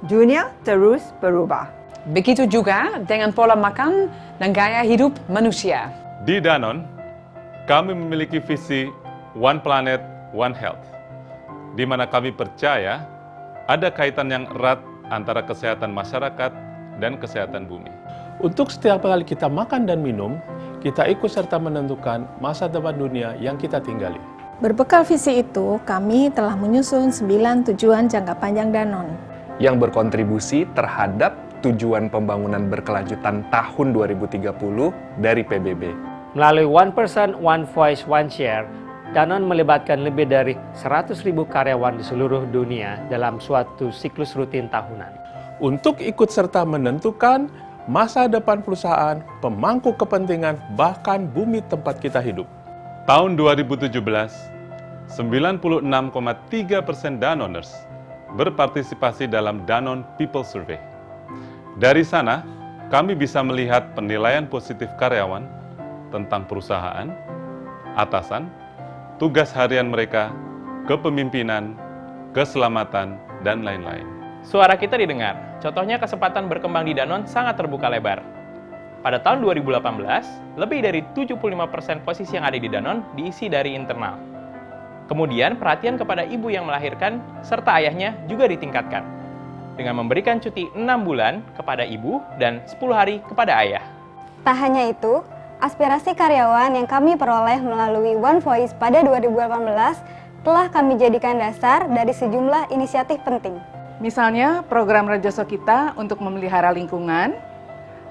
Dunia terus berubah. Begitu juga dengan pola makan dan gaya hidup manusia. Di Danone, kami memiliki visi One Planet, One Health, di mana kami percaya ada kaitan yang erat antara kesehatan masyarakat dan kesehatan bumi. Untuk setiap kali kita makan dan minum, kita ikut serta menentukan masa depan dunia yang kita tinggali. Berbekal visi itu, kami telah menyusun 9 tujuan jangka panjang Danone yang berkontribusi terhadap tujuan pembangunan berkelanjutan tahun 2030 dari PBB. Melalui One Person, One Voice, One Share, Danone melibatkan lebih dari 100.000 karyawan di seluruh dunia dalam suatu siklus rutin tahunan. Untuk ikut serta menentukan masa depan perusahaan, pemangku kepentingan, bahkan bumi tempat kita hidup. Tahun 2017, 96,3% Danoners berpartisipasi dalam Danone People Survey. Dari sana, kami bisa melihat penilaian positif karyawan tentang perusahaan, atasan, tugas harian mereka, kepemimpinan, keselamatan, dan lain-lain. Suara kita didengar. Contohnya kesempatan berkembang di Danone sangat terbuka lebar. Pada tahun 2018, lebih dari 75% posisi yang ada di Danone diisi dari internal. Kemudian, perhatian kepada ibu yang melahirkan serta ayahnya juga ditingkatkan dengan memberikan cuti 6 bulan kepada ibu dan 10 hari kepada ayah. Tak hanya itu, aspirasi karyawan yang kami peroleh melalui One Voice pada 2018 telah kami jadikan dasar dari sejumlah inisiatif penting. Misalnya program Rejoso kita untuk memelihara lingkungan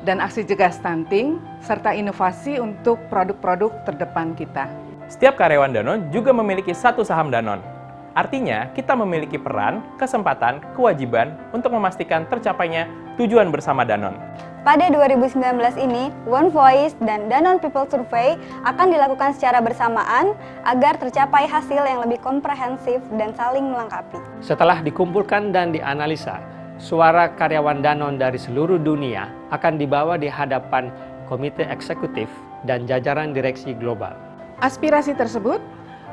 dan aksi cegah stunting serta inovasi untuk produk-produk terdepan kita. Setiap karyawan Danone juga memiliki satu saham Danone. Artinya, kita memiliki peran, kesempatan, kewajiban untuk memastikan tercapainya tujuan bersama Danone. Pada 2019 ini, One Voice dan Danone People Survey akan dilakukan secara bersamaan agar tercapai hasil yang lebih komprehensif dan saling melengkapi. Setelah dikumpulkan dan dianalisa, suara karyawan Danone dari seluruh dunia akan dibawa di hadapan komite eksekutif dan jajaran direksi global. Aspirasi tersebut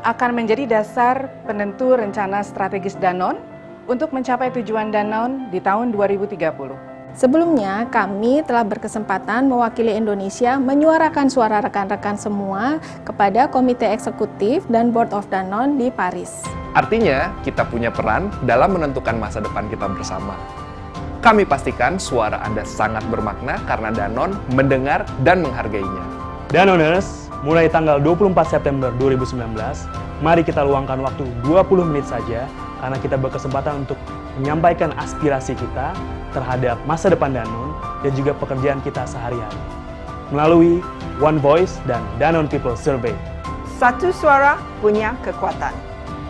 akan menjadi dasar penentu rencana strategis Danone untuk mencapai tujuan Danone di tahun 2030. Sebelumnya, kami telah berkesempatan mewakili Indonesia menyuarakan suara rekan-rekan semua kepada Komite Eksekutif dan Board of Danone di Paris. Artinya, kita punya peran dalam menentukan masa depan kita bersama. Kami pastikan suara Anda sangat bermakna karena Danone mendengar dan menghargainya. Danoners, mulai tanggal 24 September 2019, mari kita luangkan waktu 20 menit saja karena kita berkesempatan untuk menyampaikan aspirasi kita terhadap masa depan Danone dan juga pekerjaan kita sehari-hari melalui One Voice dan Danone People Survey. Satu suara punya kekuatan.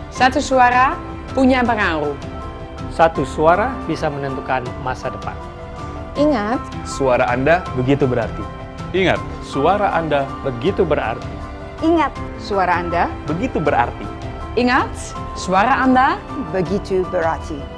Satu suara punya pengaruh. Satu suara bisa menentukan masa depan. Ingat, Suara Anda Begitu berarti. Ingat, Suara Anda Begitu berarti. Ingat, Suara Anda Begitu berarti. Ingat, suara Anda begitu berarti.